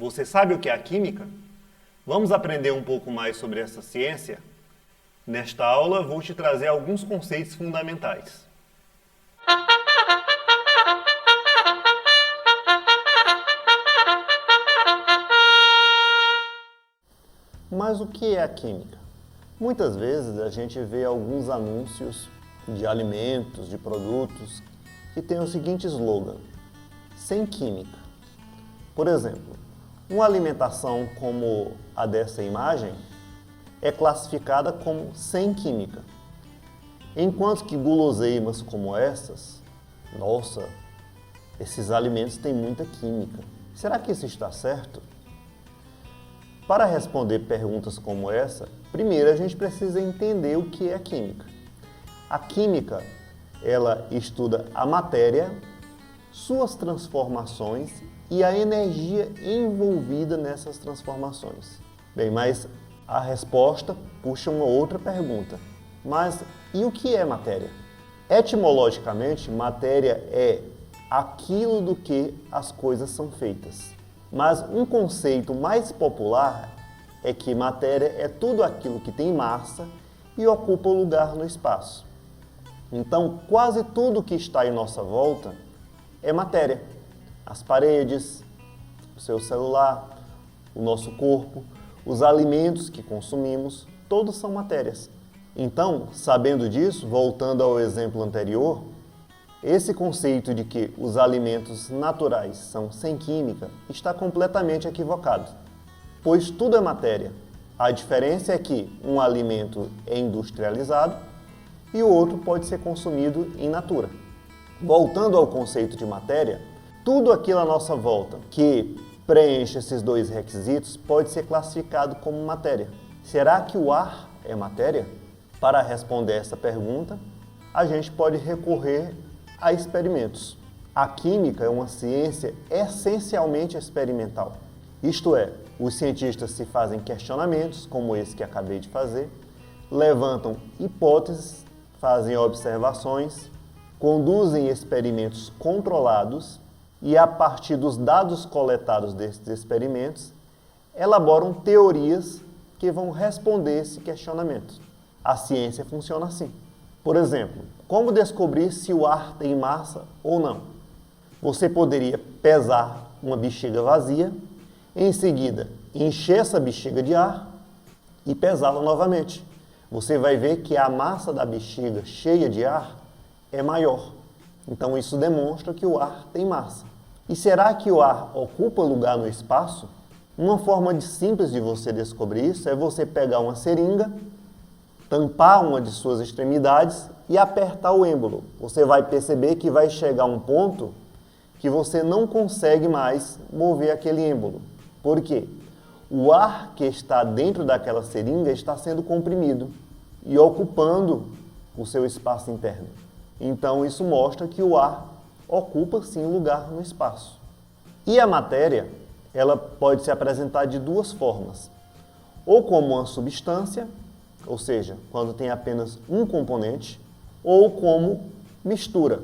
Você sabe o que é a química? Vamos aprender um pouco mais sobre essa ciência? Nesta aula, vou te trazer alguns conceitos fundamentais. Mas o que é a química? Muitas vezes a gente vê alguns anúncios de alimentos, de produtos, que têm o seguinte slogan: sem química. Por exemplo, uma alimentação como a dessa imagem é classificada como sem química. Enquanto que guloseimas como essas, nossa, esses alimentos têm muita química. Será que isso está certo? Para responder perguntas como essa, primeiro a gente precisa entender o que é química. A química, ela estuda a matéria, suas transformações e a energia envolvida nessas transformações. Bem, mas a resposta puxa uma outra pergunta. Mas e o que é matéria? Etimologicamente, matéria é aquilo do que as coisas são feitas. Mas um conceito mais popular é que matéria é tudo aquilo que tem massa e ocupa lugar no espaço. Então, quase tudo que está em nossa volta é matéria. As paredes, o seu celular, o nosso corpo, os alimentos que consumimos, todos são matérias. Então, sabendo disso, voltando ao exemplo anterior, esse conceito de que os alimentos naturais são sem química está completamente equivocado, pois tudo é matéria. A diferença é que um alimento é industrializado e o outro pode ser consumido in natura. Voltando ao conceito de matéria, tudo aquilo à nossa volta que preenche esses dois requisitos pode ser classificado como matéria. Será que o ar é matéria? Para responder essa pergunta, a gente pode recorrer a experimentos. A química é uma ciência essencialmente experimental. Isto é, os cientistas se fazem questionamentos, como esse que acabei de fazer, levantam hipóteses, fazem observações, conduzem experimentos controlados e, a partir dos dados coletados desses experimentos, elaboram teorias que vão responder esse questionamento. A ciência funciona assim. Por exemplo, como descobrir se o ar tem massa ou não? Você poderia pesar uma bexiga vazia, em seguida encher essa bexiga de ar e pesá-la novamente. Você vai ver que a massa da bexiga cheia de ar é maior. Então isso demonstra que o ar tem massa. E será que o ar ocupa lugar no espaço? Uma forma simples de você descobrir isso é você pegar uma seringa, tampar uma de suas extremidades e apertar o êmbolo. Você vai perceber que vai chegar um ponto que você não consegue mais mover aquele êmbolo. Por quê? O ar que está dentro daquela seringa está sendo comprimido e ocupando o seu espaço interno. Então isso mostra que o ar ocupa sim lugar no espaço. E a matéria, ela pode se apresentar de duas formas. Ou como uma substância, ou seja, quando tem apenas um componente, ou como mistura,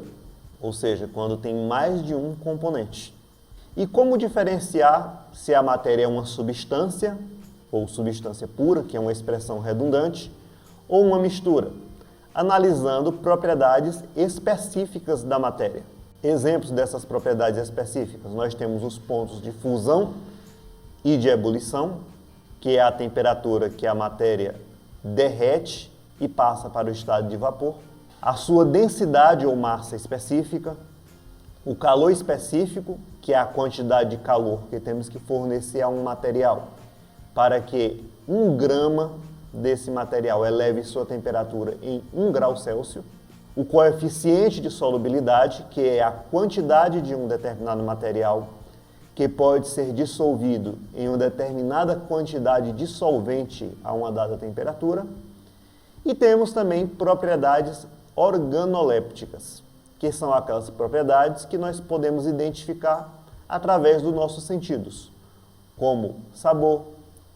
ou seja, quando tem mais de um componente. E como diferenciar se a matéria é uma substância, ou substância pura, que é uma expressão redundante, ou uma mistura? Analisando propriedades específicas da matéria. Exemplos dessas propriedades específicas, nós temos os pontos de fusão e de ebulição, que é a temperatura que a matéria derrete e passa para o estado de vapor, a sua densidade ou massa específica, o calor específico, que é a quantidade de calor que temos que fornecer a um material para que 1 grama desse material eleve sua temperatura em 1 grau Celsius, o coeficiente de solubilidade, que é a quantidade de um determinado material que pode ser dissolvido em uma determinada quantidade de solvente a uma dada temperatura. E temos também propriedades organolépticas, que são aquelas propriedades que nós podemos identificar através dos nossos sentidos, como sabor,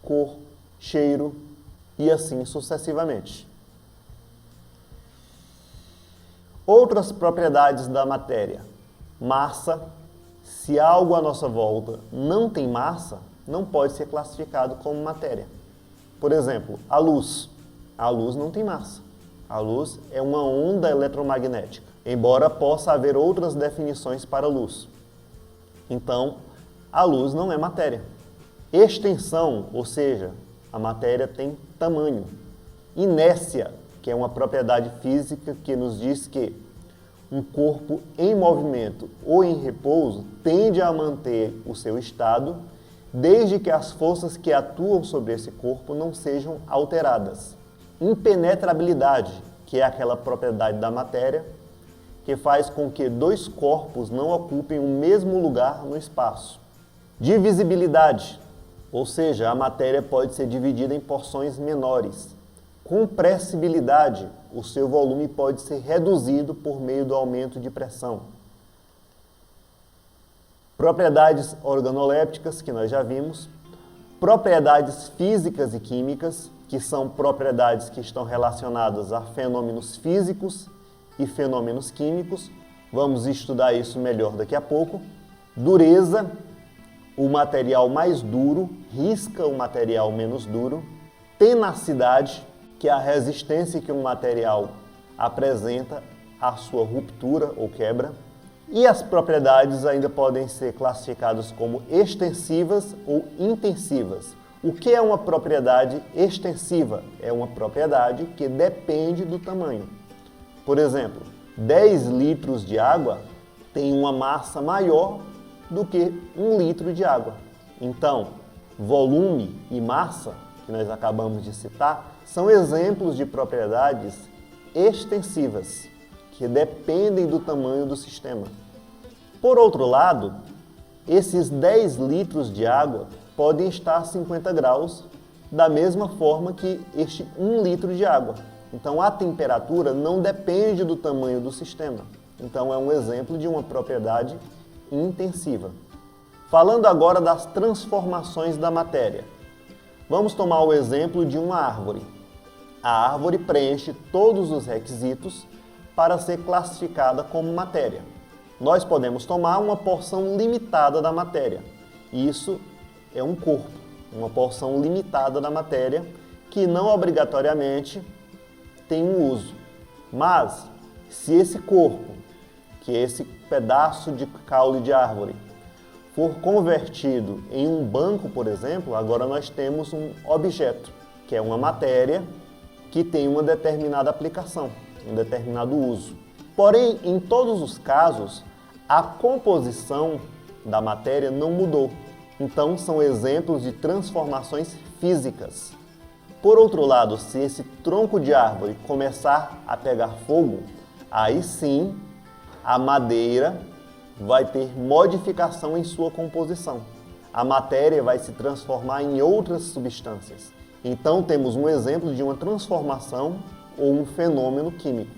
cor, cheiro e assim sucessivamente. Outras propriedades da matéria: massa, Se algo à nossa volta não tem massa, não pode ser classificado como matéria. Por exemplo, a luz. A luz não tem massa. A luz é uma onda eletromagnética, embora possa haver outras definições para a luz. Então, a luz não é matéria. Extensão, ou seja, a matéria tem tamanho. Inércia, que é uma propriedade física que nos diz que um corpo em movimento ou em repouso tende a manter o seu estado, desde que as forças que atuam sobre esse corpo não sejam alteradas. Impenetrabilidade, que é aquela propriedade da matéria que faz com que dois corpos não ocupem o mesmo lugar no espaço. Divisibilidade, ou seja, a matéria pode ser dividida em porções menores. Compressibilidade, o seu volume pode ser reduzido por meio do aumento de pressão. Propriedades organolépticas, que nós já vimos. Propriedades físicas e químicas, que são propriedades que estão relacionadas a fenômenos físicos e fenômenos químicos. Vamos estudar isso melhor daqui a pouco. Dureza, o material mais duro risca o material menos duro. Tenacidade, que é a resistência que um material apresenta à sua ruptura ou quebra. E as propriedades ainda podem ser classificadas como extensivas ou intensivas. O que é uma propriedade extensiva? É uma propriedade que depende do tamanho. Por exemplo, 10 litros de água tem uma massa maior do que 1 litro de água. Então, volume e massa, que nós acabamos de citar, são exemplos de propriedades extensivas, que dependem do tamanho do sistema. Por outro lado, esses 10 litros de água podem estar a 50 graus, da mesma forma que este 1 litro de água. Então, a temperatura não depende do tamanho do sistema. Então, é um exemplo de uma propriedade intensiva. Falando agora das transformações da matéria. Vamos tomar o exemplo de uma árvore. A árvore preenche todos os requisitos para ser classificada como matéria. Nós podemos tomar uma porção limitada da matéria. Isso é um corpo, uma porção limitada da matéria que não obrigatoriamente tem um uso. Mas, se esse corpo, que é esse pedaço de caule de árvore, for convertido em um banco, por exemplo, agora nós temos um objeto, que é uma matéria que tem uma determinada aplicação, um determinado uso. Porém, em todos os casos, a composição da matéria não mudou. Então, são exemplos de transformações físicas. Por outro lado, se esse tronco de árvore começar a pegar fogo, aí sim a madeira vai ter modificação em sua composição. A matéria vai se transformar em outras substâncias. Então, temos um exemplo de uma transformação ou um fenômeno químico.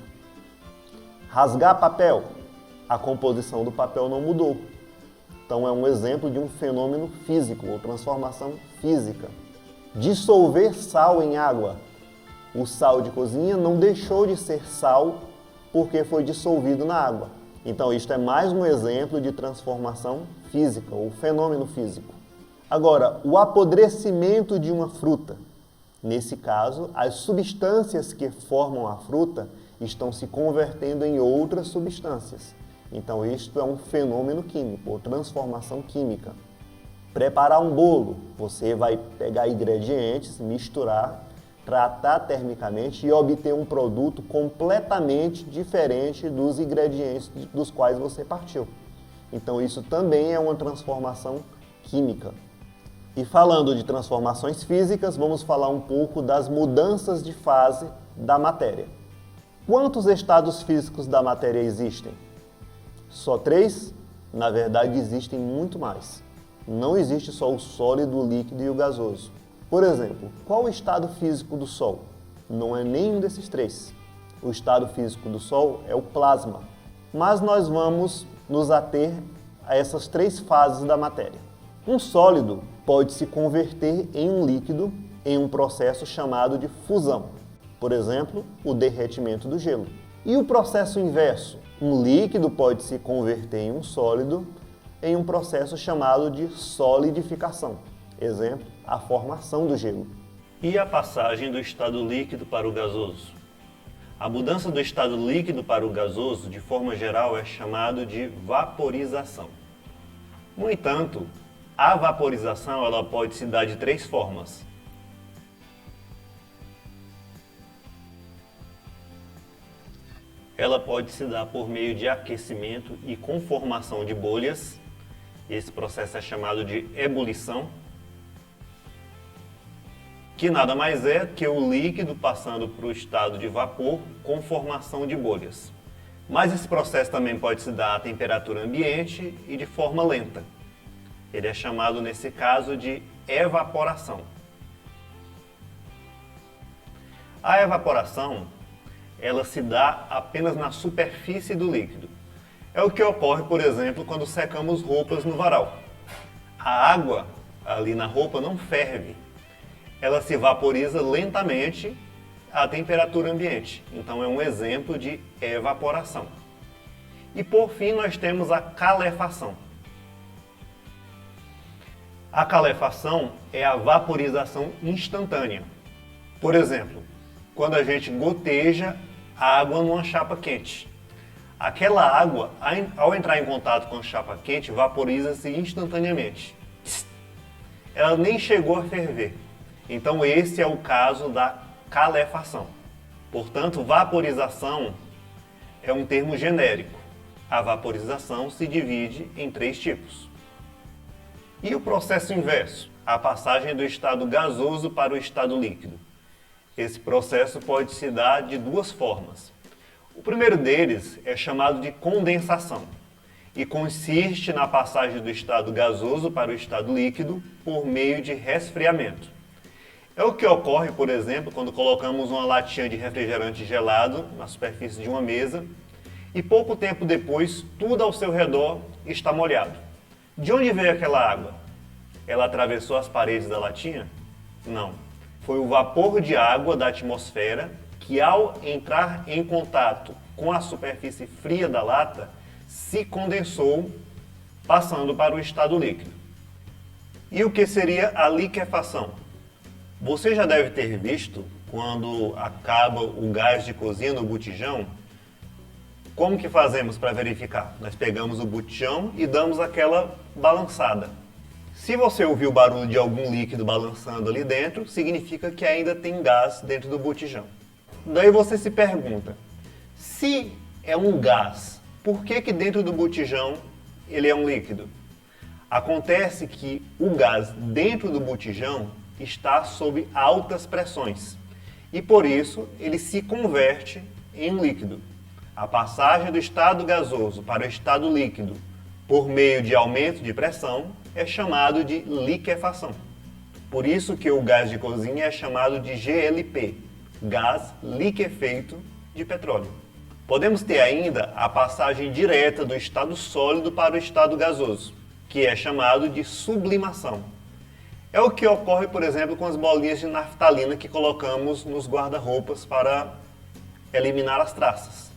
Rasgar papel. A composição do papel não mudou. Então, é um exemplo de um fenômeno físico ou transformação física. Dissolver sal em água. O sal de cozinha não deixou de ser sal porque foi dissolvido na água. Então, isto é mais um exemplo de transformação física ou fenômeno físico. Agora, o apodrecimento de uma fruta. Nesse caso, as substâncias que formam a fruta estão se convertendo em outras substâncias. Então, isto é um fenômeno químico ou transformação química. Preparar um bolo. Você vai pegar ingredientes, misturar, tratar termicamente e obter um produto completamente diferente dos ingredientes dos quais você partiu. Então, isso também é uma transformação química. E falando de transformações físicas, vamos falar um pouco das mudanças de fase da matéria. Quantos estados físicos da matéria existem? Só 3? Na verdade, existem muito mais. Não existe só o sólido, o líquido e o gasoso. Por exemplo, qual o estado físico do Sol? Não é nenhum desses 3. O estado físico do Sol é o plasma. Mas nós vamos nos ater a essas 3 fases da matéria. Um sólido pode se converter em um líquido em um processo chamado de fusão. Por exemplo, o derretimento do gelo. E o processo inverso? Um líquido pode se converter em um sólido em um processo chamado de solidificação. Exemplo, a formação do gelo. E a passagem do estado líquido para o gasoso? A mudança do estado líquido para o gasoso, de forma geral, é chamado de vaporização. No entanto, a vaporização ela pode se dar de três formas. Ela pode se dar por meio de aquecimento e conformação de bolhas. Esse processo é chamado de ebulição, que nada mais é que o líquido passando para o estado de vapor com formação de bolhas. Mas esse processo também pode se dar a temperatura ambiente e de forma lenta. Ele é chamado, nesse caso, de evaporação. A evaporação, ela se dá apenas na superfície do líquido. É o que ocorre, por exemplo, quando secamos roupas no varal. A água ali na roupa não ferve. Ela se vaporiza lentamente à temperatura ambiente. Então é um exemplo de evaporação. E por fim nós temos a calefação. A calefação é a vaporização instantânea. Por exemplo, quando a gente goteja água numa chapa quente. Aquela água, ao entrar em contato com a chapa quente, vaporiza-se instantaneamente. Ela nem chegou a ferver. Então esse é o caso da calefação. Portanto, vaporização é um termo genérico. A vaporização se divide em três tipos. E o processo inverso? A passagem do estado gasoso para o estado líquido. Esse processo pode se dar de duas formas. O primeiro deles é chamado de condensação e consiste na passagem do estado gasoso para o estado líquido por meio de resfriamento. É o que ocorre, por exemplo, quando colocamos uma latinha de refrigerante gelado na superfície de uma mesa e pouco tempo depois tudo ao seu redor está molhado. De onde veio aquela água? Ela atravessou as paredes da latinha? Não. Foi o vapor de água da atmosfera que, ao entrar em contato com a superfície fria da lata, se condensou, passando para o estado líquido. E o que seria a liquefação? Você já deve ter visto, quando acaba o gás de cozinha no botijão, como que fazemos para verificar? Nós pegamos o botijão e damos aquela balançada. Se você ouvir o barulho de algum líquido balançando ali dentro, significa que ainda tem gás dentro do botijão. Daí você se pergunta, se é um gás, por que que dentro do botijão ele é um líquido? Acontece que o gás dentro do botijão está sob altas pressões e por isso ele se converte em um líquido. A passagem do estado gasoso para o estado líquido por meio de aumento de pressão é chamado de liquefação. Por isso que o gás de cozinha é chamado de GLP, gás liquefeito de petróleo. Podemos ter ainda a passagem direta do estado sólido para o estado gasoso, que é chamado de sublimação. É o que ocorre, por exemplo, com as bolinhas de naftalina que colocamos nos guarda-roupas para eliminar as traças.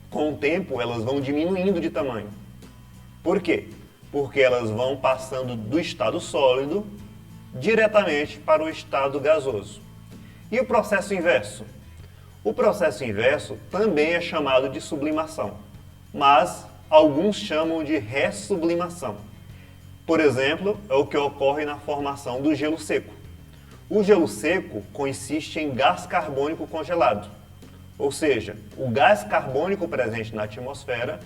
Com o tempo, elas vão diminuindo de tamanho. Por quê? Porque elas vão passando do estado sólido diretamente para o estado gasoso. E o processo inverso? O processo inverso também é chamado de sublimação, mas alguns chamam de ressublimação. Por exemplo, é o que ocorre na formação do gelo seco. O gelo seco consiste em gás carbônico congelado, ou seja, o gás carbônico presente na atmosfera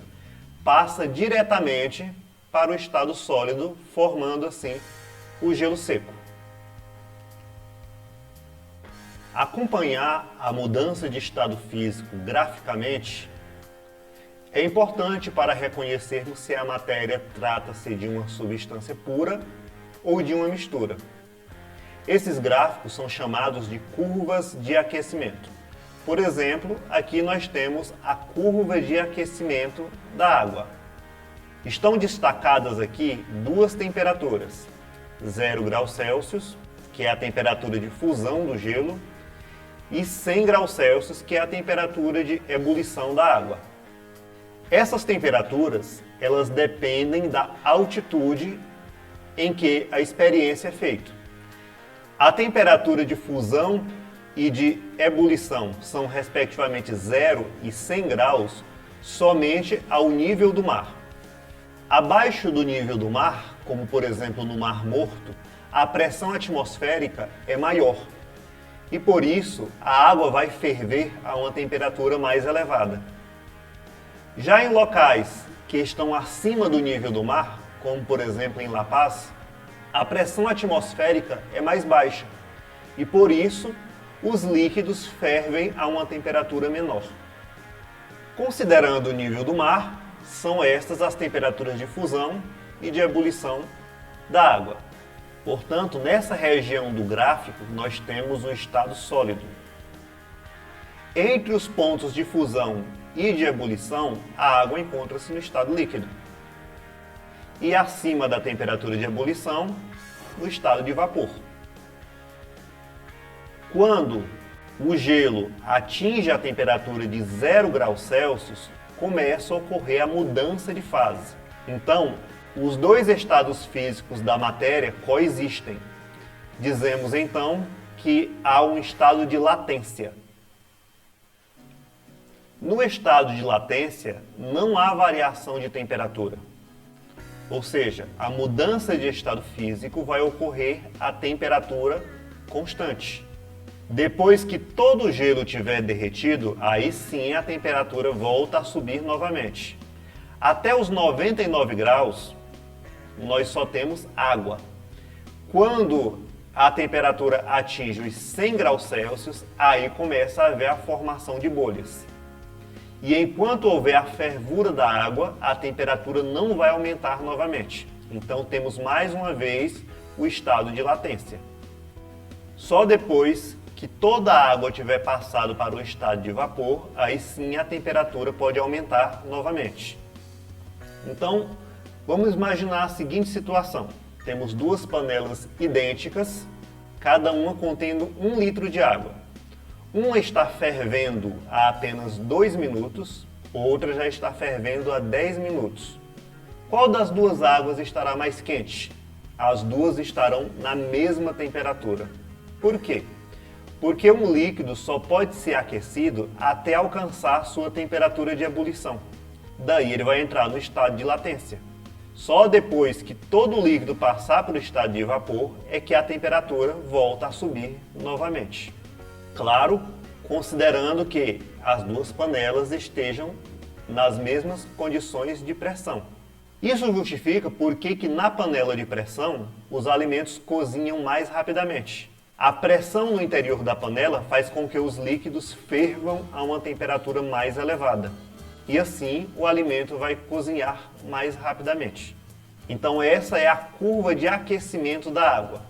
passa diretamente para o estado sólido, formando assim o gelo seco. Acompanhar a mudança de estado físico graficamente é importante para reconhecermos se a matéria trata-se de uma substância pura ou de uma mistura. Esses gráficos são chamados de curvas de aquecimento. Por exemplo, aqui nós temos a curva de aquecimento da água. Estão destacadas aqui duas temperaturas, 0 graus Celsius, que é a temperatura de fusão do gelo, e 100 graus Celsius, que é a temperatura de ebulição da água. Essas temperaturas, elas dependem da altitude em que a experiência é feita. A temperatura de fusão e de ebulição são respectivamente 0 e 100 graus somente ao nível do mar. Abaixo do nível do mar, como por exemplo no Mar Morto, a pressão atmosférica é maior e por isso a água vai ferver a uma temperatura mais elevada. Já em locais que estão acima do nível do mar, como por exemplo em La Paz, a pressão atmosférica é mais baixa e por isso os líquidos fervem a uma temperatura menor. Considerando o nível do mar, são estas as temperaturas de fusão e de ebulição da água. Portanto, nessa região do gráfico, nós temos um estado sólido. Entre os pontos de fusão e de ebulição, a água encontra-se no estado líquido. E acima da temperatura de ebulição, no estado de vapor. Quando o gelo atinge a temperatura de 0 graus Celsius, começa a ocorrer a mudança de fase. Então, os dois estados físicos da matéria coexistem. Dizemos então que há um estado de latência. No estado de latência, não há variação de temperatura. Ou seja, a mudança de estado físico vai ocorrer a temperatura constante. Depois que todo o gelo tiver derretido, aí sim a temperatura volta a subir novamente. Até os 99 graus, nós só temos água. Quando a temperatura atinge os 100 graus Celsius, aí começa a haver a formação de bolhas. E enquanto houver a fervura da água, a temperatura não vai aumentar novamente. Então temos mais uma vez o estado de latência. Só depois que toda a água tiver passado para o estado de vapor, aí sim a temperatura pode aumentar novamente. Então, vamos imaginar a seguinte situação. Temos duas panelas idênticas, cada uma contendo 1 litro de água. Uma está fervendo há apenas 2 minutos, outra já está fervendo há 10 minutos. Qual das duas águas estará mais quente? As duas estarão na mesma temperatura. Por quê? Porque um líquido só pode ser aquecido até alcançar sua temperatura de ebulição. Daí ele vai entrar no estado de latência. Só depois que todo o líquido passar para o estado de vapor é que a temperatura volta a subir novamente. Claro, considerando que as duas panelas estejam nas mesmas condições de pressão. Isso justifica por que na panela de pressão os alimentos cozinham mais rapidamente. A pressão no interior da panela faz com que os líquidos fervam a uma temperatura mais elevada. E assim o alimento vai cozinhar mais rapidamente. Então essa é a curva de aquecimento da água.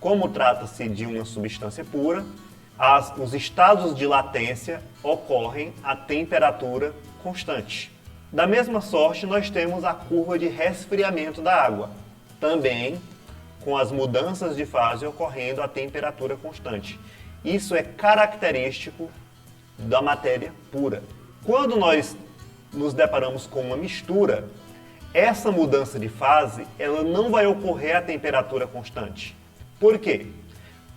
Como trata-se de uma substância pura, os estados de latência ocorrem a temperatura constante. Da mesma sorte, nós temos a curva de resfriamento da água, também com as mudanças de fase ocorrendo a temperatura constante. Isso é característico da matéria pura. Quando nós nos deparamos com uma mistura, essa mudança de fase ela não vai ocorrer a temperatura constante. Por quê?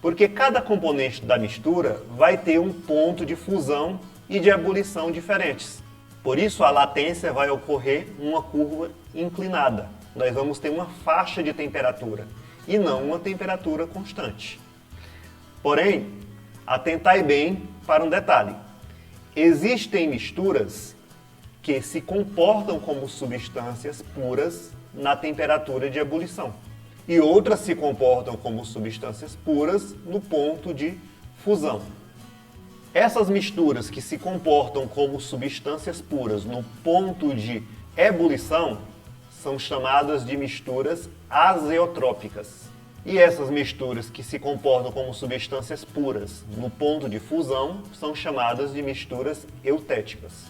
Porque cada componente da mistura vai ter um ponto de fusão e de ebulição diferentes. Por isso a latência vai ocorrer uma curva inclinada. Nós vamos ter uma faixa de temperatura e não uma temperatura constante. Porém, atentai bem para um detalhe. Existem misturas que se comportam como substâncias puras na temperatura de ebulição. E outras se comportam como substâncias puras no ponto de fusão. Essas misturas que se comportam como substâncias puras no ponto de ebulição são chamadas de misturas azeotrópicas. E essas misturas que se comportam como substâncias puras no ponto de fusão são chamadas de misturas eutéticas.